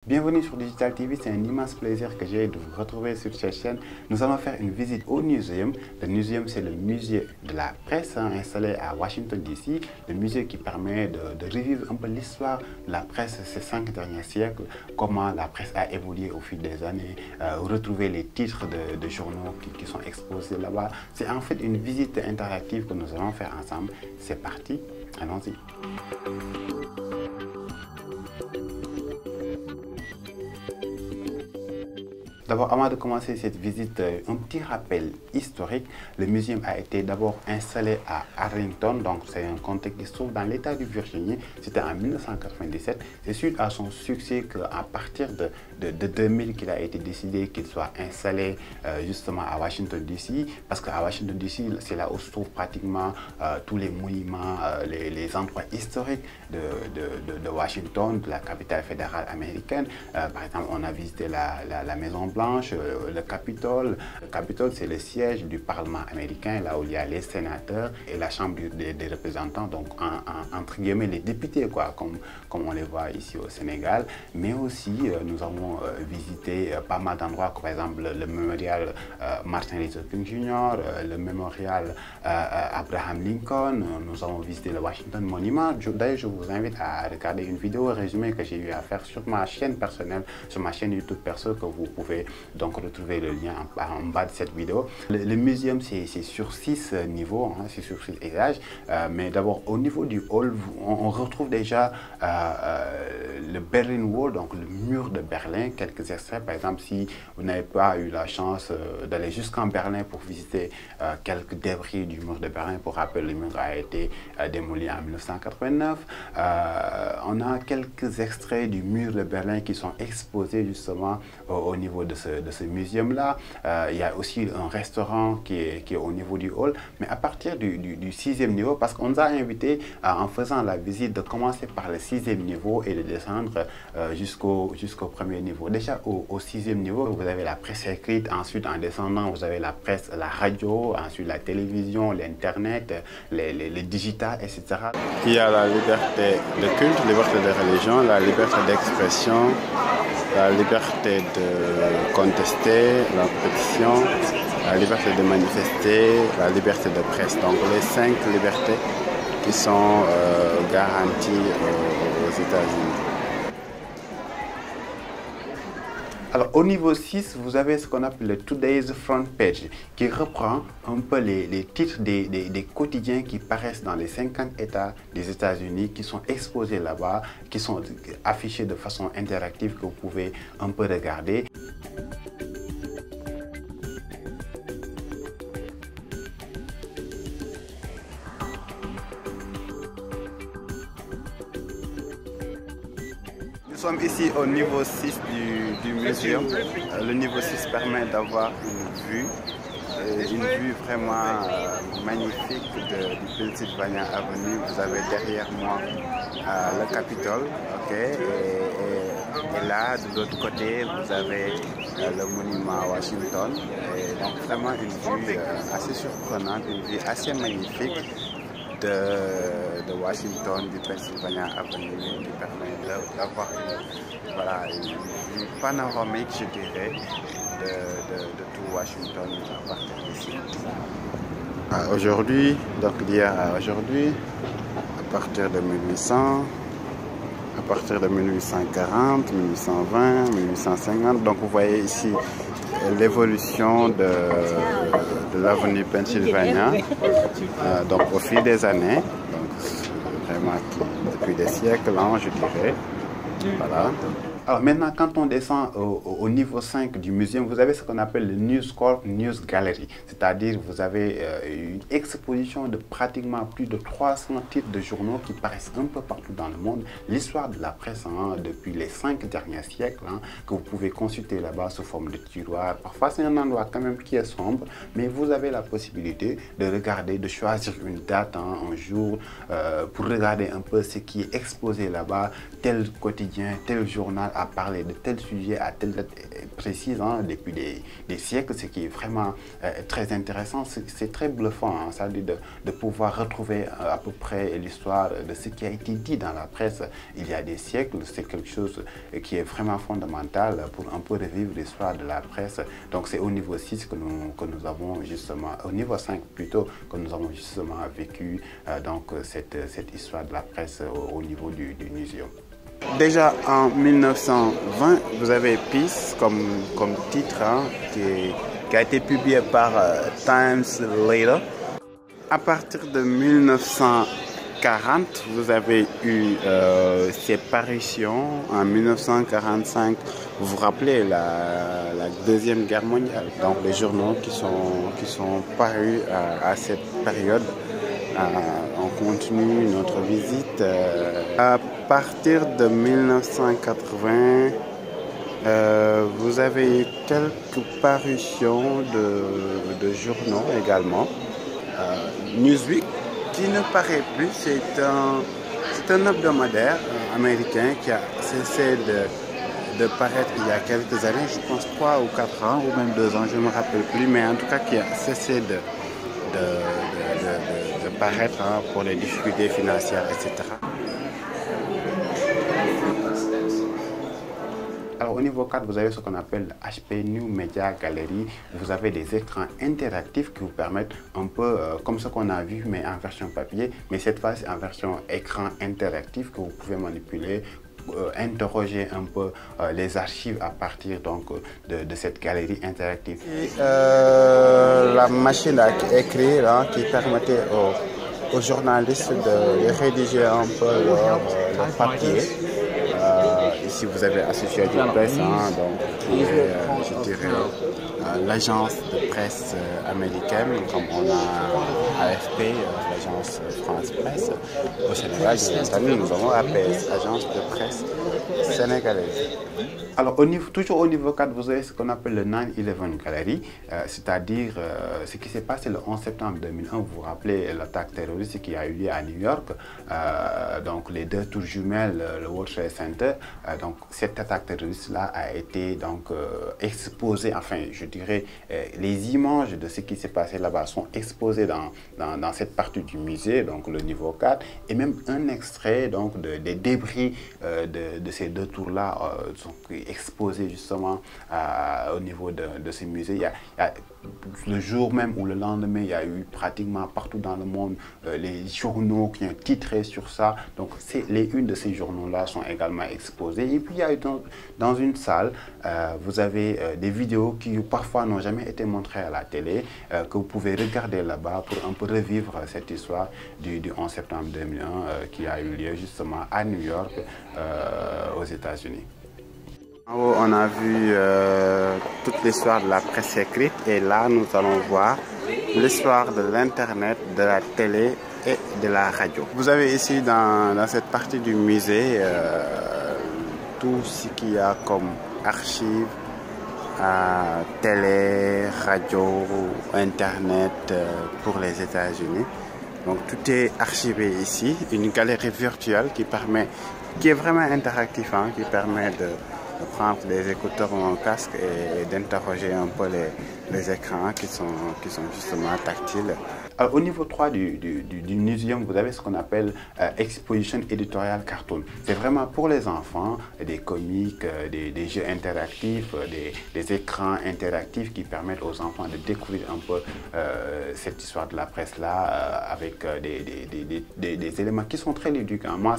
Bienvenue sur Digital TV, c'est un immense plaisir que j'ai de vous retrouver sur cette chaîne. Nous allons faire une visite au muséum. Le muséum, c'est le musée de la presse installé à Washington DC. Le musée qui permet de revivre un peu l'histoire de la presse ces 5 derniers siècles, comment la presse a évolué au fil des années, retrouver les titres de journaux qui sont exposés là-bas. C'est en fait une visite interactive que nous allons faire ensemble. C'est parti, allons-y. D'abord, avant de commencer cette visite, un petit rappel historique. Le muséum a été d'abord installé à Arlington, donc c'est un comté qui se trouve dans l'État du Virginie. C'était en 1997. C'est suite à son succès qu'à partir de 2000 qu'il a été décidé qu'il soit installé justement à Washington DC, parce qu'à Washington DC, c'est là où se trouvent pratiquement tous les monuments, les endroits historiques de Washington, de la capitale fédérale américaine. Par exemple, on a visité la Maison Blanche, le Capitole. Le Capitole, c'est le siège du Parlement américain, là où il y a les sénateurs et la Chambre des représentants, donc entre guillemets les députés, quoi, comme on les voit ici au Sénégal. Mais aussi, nous avons visité pas mal d'endroits, par exemple le mémorial Martin Luther King Jr., le mémorial Abraham Lincoln. Nous avons visité le Washington Monument. D'ailleurs, je vous invite à regarder une vidéo résumée que j'ai eu à faire sur ma chaîne personnelle, sur ma chaîne YouTube perso, que vous pouvez donc retrouver le lien en bas de cette vidéo. Le muséum, c'est sur 6 niveaux, hein, c'est sur 6 étages. Mais d'abord, au niveau du hall, on retrouve déjà le Berlin Wall, donc le mur de Berlin. Quelques extraits, par exemple, si vous n'avez pas eu la chance d'aller jusqu'en Berlin pour visiter quelques débris du mur de Berlin, pour rappel, le mur a été démoli en 1989. On a quelques extraits du mur de Berlin qui sont exposés justement au niveau de ce muséum-là. Il y a aussi un restaurant qui est au niveau du hall, mais à partir du 6e niveau, parce qu'on nous a invité en faisant la visite de commencer par le 6e niveau et de descendre jusqu'au 1er niveau. Déjà au 6e niveau, vous avez la presse écrite, ensuite en descendant, vous avez la presse, la radio, ensuite la télévision, l'internet, les digital, etc. Il y a la liberté de culte, liberté de religion, la liberté d'expression, la liberté de contester, la pétition, la liberté de manifester, la liberté de presse. Donc les 5 libertés qui sont garanties aux États-Unis. Alors au niveau 6, vous avez ce qu'on appelle le Today's Front Page, qui reprend un peu les titres des quotidiens qui paraissent dans les 50 États des États-Unis, qui sont exposés là-bas, qui sont affichés de façon interactive, que vous pouvez un peu regarder. Nous sommes ici au niveau 6 du muséum. Le niveau 6 permet d'avoir une vue vraiment magnifique du Pennsylvania Avenue. Vous avez derrière moi le Capitole, okay, et là de l'autre côté vous avez le monument Washington. Et donc vraiment une vue assez surprenante, une vue assez magnifique de Washington, du Pennsylvania Avenue, qui permet d'avoir une vue panoramique, je dirais, de tout Washington à partir d'ici. Aujourd'hui, donc d'hier à aujourd'hui, à partir de 1800, à partir de 1840, 1820, 1850, donc vous voyez ici l'évolution de l'avenue Pennsylvania, donc au fil des années, donc vraiment depuis des siècles, hein, je dirais. Voilà. Alors maintenant, quand on descend au niveau 5 du muséum, vous avez ce qu'on appelle le News Corp News Gallery. C'est-à-dire vous avez une exposition de pratiquement plus de 300 titres de journaux qui paraissent un peu partout dans le monde. L'histoire de la presse, hein, depuis les 5 derniers siècles, hein, que vous pouvez consulter là-bas sous forme de tiroir. Parfois c'est un endroit quand même qui est sombre, mais vous avez la possibilité de regarder, de choisir une date, hein, un jour, pour regarder un peu ce qui est exposé là-bas, tel quotidien, tel journal à parler de tel sujet à telle date précise depuis des siècles, ce qui est vraiment très intéressant. C'est très bluffant, c'est-à-dire de pouvoir retrouver à peu près l'histoire de ce qui a été dit dans la presse il y a des siècles. C'est quelque chose qui est vraiment fondamental pour un peu revivre l'histoire de la presse. Donc c'est au niveau 6 que nous avons justement, au niveau 5 plutôt, que nous avons justement vécu donc cette histoire de la presse au niveau du muséum. Déjà en 1920, vous avez Peace comme titre qui a été publié par Times Later. À partir de 1940, vous avez eu ces parutions. En 1945, vous vous rappelez la Deuxième Guerre mondiale. Donc les journaux qui sont parus à cette période. On continue notre visite. À partir de 1980, vous avez eu quelques parutions de journaux également. Newsweek, qui ne paraît plus, c'est un hebdomadaire américain qui a cessé de paraître il y a quelques années, je pense 3 ou 4 ans, ou même 2 ans, je ne me rappelle plus, mais en tout cas qui a cessé de paraître pour les difficultés financières, etc. Alors au niveau 4, vous avez ce qu'on appelle HP New Media Gallery. Vous avez des écrans interactifs qui vous permettent un peu comme ce qu'on a vu, mais en version papier, mais cette fois c'est en version écran interactif que vous pouvez manipuler, interroger un peu les archives à partir donc de cette galerie interactive. Et la machine à écrire qui permettait aux journalistes de rédiger un peu leur papier. Ici vous avez Associated Press, donc qui est, je dirais, l'agence de presse américaine, comme on a AFP, l'agence France Presse. Au Sénégal, bien entendu, nous avons APS, agence de presse sénégalaise. Alors toujours au niveau 4, vous avez ce qu'on appelle le 9/11 Gallery, c'est-à-dire ce qui s'est passé le 11 septembre 2001. Vous vous rappelez l'attaque terroriste qui a eu lieu à New York, donc les 2 tours jumelles, le World Trade Center. Donc cette attaque terroriste-là a été donc exposée, enfin je dirais, les images de ce qui s'est passé là-bas sont exposées dans cette partie du musée, donc le niveau 4, et même un extrait donc des débris de ces 2 tours-là sont exposés justement au niveau de ce musée. Il y a le jour même ou le lendemain, il y a eu pratiquement partout dans le monde les journaux qui ont titré sur ça. Donc les unes de ces journaux-là sont également exposées. Et puis il y a eu dans une salle, vous avez des vidéos qui parfois n'ont jamais été montrées à la télé, que vous pouvez regarder là-bas pour un peu revivre cette histoire du 11 septembre 2001 qui a eu lieu justement à New York, aux États-Unis. En haut, on a vu toute l'histoire de la presse écrite, et là nous allons voir l'histoire de l'Internet, de la télé et de la radio. Vous avez ici dans cette partie du musée tout ce qu'il y a comme archives, télé, radio, Internet pour les États-Unis. Donc tout est archivé ici, une galerie virtuelle qui est vraiment interactive, qui permet de prendre des écouteurs ou un casque et d'interroger un peu les écrans qui sont justement tactiles. Alors, au niveau 3 du muséum, vous avez ce qu'on appelle Exposition Editorial Cartoon. C'est vraiment pour les enfants, des comics, des jeux interactifs, des écrans interactifs qui permettent aux enfants de découvrir un peu cette histoire de la presse-là avec des éléments qui sont très ludiques. Moi,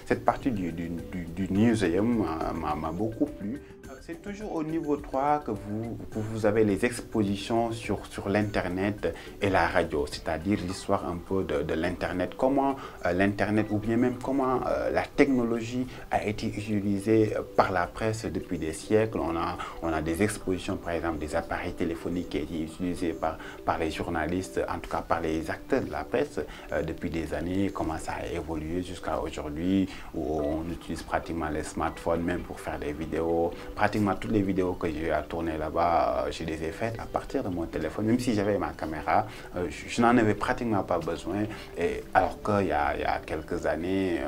cette partie du muséum m'a beaucoup plu. C'est toujours au niveau 3 que vous avez les expositions sur l'Internet et la radio, c'est-à-dire l'histoire un peu de l'Internet, comment l'Internet ou bien même comment la technologie a été utilisée par la presse depuis des siècles. On a des expositions, par exemple, des appareils téléphoniques qui ont été utilisés par les journalistes, en tout cas par les acteurs de la presse depuis des années, comment ça a évolué jusqu'à aujourd'hui, où on utilise pratiquement les smartphones même pour faire des vidéos. pratiquement toutes les vidéos que j'ai à tourner là-bas, je les ai faites à partir de mon téléphone. Même si j'avais ma caméra, je n'en avais pratiquement pas besoin. Et alors qu'il y a quelques années,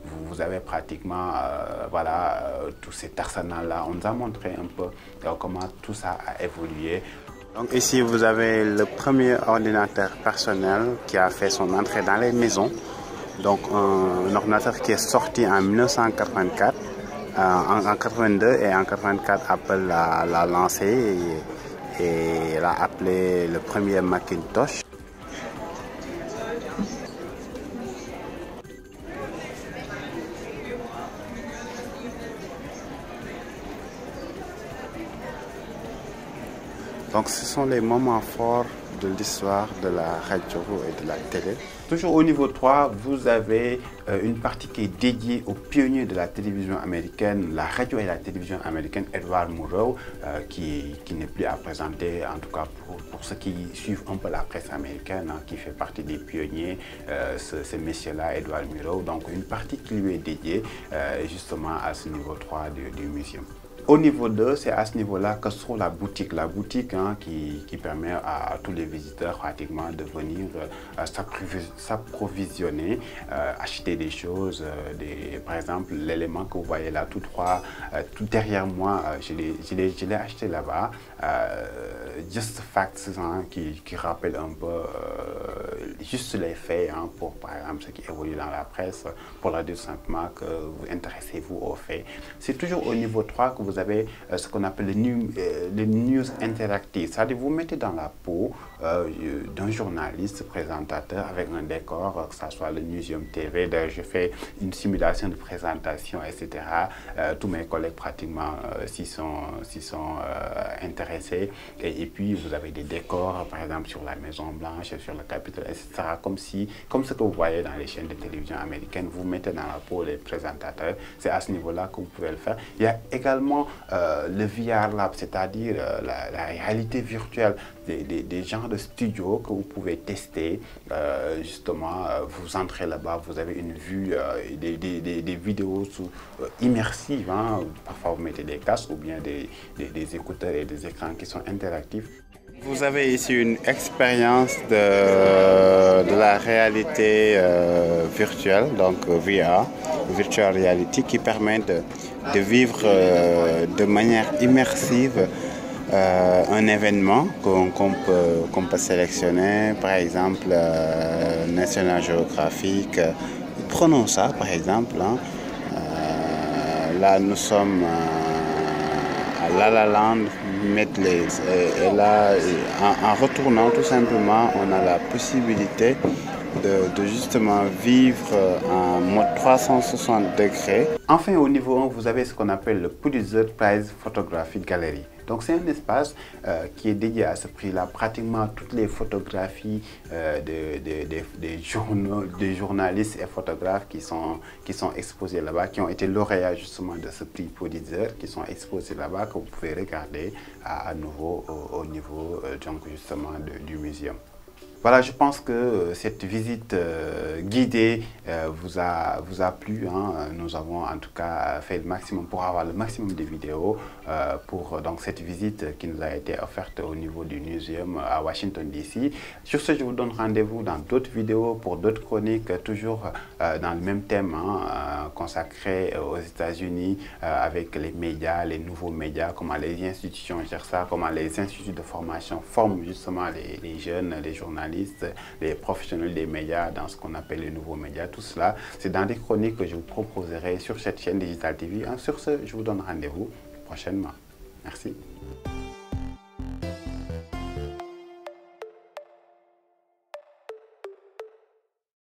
vous avez pratiquement voilà, tout cet arsenal-là. On nous a montré un peu comment tout ça a évolué. Donc ici, vous avez le premier ordinateur personnel qui a fait son entrée dans les maisons. Donc un ordinateur qui est sorti en 1984, en 82 et en 84 Apple l'a lancé et l'a appelé le premier Macintosh. Donc ce sont les moments forts de l'histoire de la radio et de la télé. Toujours au niveau 3, vous avez une partie qui est dédiée aux pionniers de la télévision américaine, la radio et la télévision américaine, Edward Murrow, qui n'est plus à présenter, en tout cas pour ceux qui suivent un peu la presse américaine, hein, qui fait partie des pionniers, ce monsieur-là, Edward Murrow. Donc une partie qui lui est dédiée justement à ce niveau 3 du muséum. Au niveau 2, c'est à ce niveau-là que se trouve la boutique. La boutique hein, qui permet à tous les visiteurs pratiquement de venir s'approvisionner, acheter des choses. Par exemple, l'élément que vous voyez là tout droit, tout derrière moi, je l'ai acheté là-bas. Just Facts hein, qui rappelle un peu juste les faits hein, pour par exemple ce qui évolue dans la presse, pour leur dire simplement que vous intéressez-vous aux faits. C'est toujours au niveau 3 que vous avez ce qu'on appelle les news interactives. C'est-à-dire vous mettez dans la peau d'un journaliste présentateur avec un décor, que ce soit le Newsroom TV. D'ailleurs, je fais une simulation de présentation, etc. Tous mes collègues pratiquement s'y sont intéressés. Et puis vous avez des décors, par exemple sur la Maison Blanche, sur le Capitole, etc. Comme ce que vous voyez dans les chaînes de télévision américaines. Vous mettez dans la peau les présentateurs. C'est à ce niveau-là que vous pouvez le faire. Il y a également le VR Lab, c'est-à-dire la réalité virtuelle, des genres de studios que vous pouvez tester. Justement, vous entrez là-bas, vous avez une vue, des vidéos immersives. Hein. Parfois, vous mettez des casques ou bien des écouteurs et des écrans qui sont interactifs. Vous avez ici une expérience de la réalité virtuelle, donc VR, Virtual Reality, qui permet de vivre de manière immersive un événement qu'on peut sélectionner, par exemple National Geographic. Prenons ça par exemple. Hein. Là, nous sommes à La La Land, Medley. Et là, en retournant tout simplement, on a la possibilité de justement vivre en mode 360 degrés. Enfin, au niveau 1, vous avez ce qu'on appelle le Pulitzer Prize Photographic Gallery. Donc c'est un espace qui est dédié à ce prix-là. Pratiquement toutes les photographies des journalistes et photographes qui sont exposés là-bas, qui ont été lauréats justement de ce prix Pulitzer, qui sont exposés là-bas, que vous pouvez regarder à nouveau au niveau donc justement du muséum. Voilà, je pense que cette visite guidée vous a plu. Hein. Nous avons en tout cas fait le maximum pour avoir le maximum de vidéos pour donc, cette visite qui nous a été offerte au niveau du muséum à Washington DC. Sur ce, je vous donne rendez-vous dans d'autres vidéos pour d'autres chroniques, toujours dans le même thème, hein, consacré aux États-Unis avec les médias, les nouveaux médias, comment les institutions gèrent ça, comment les instituts de formation forment justement les jeunes, les journalistes, les professionnels des médias dans ce qu'on appelle les nouveaux médias. Tout cela, c'est dans des chroniques que je vous proposerai sur cette chaîne Digital TV. Sur ce, je vous donne rendez-vous prochainement. Merci.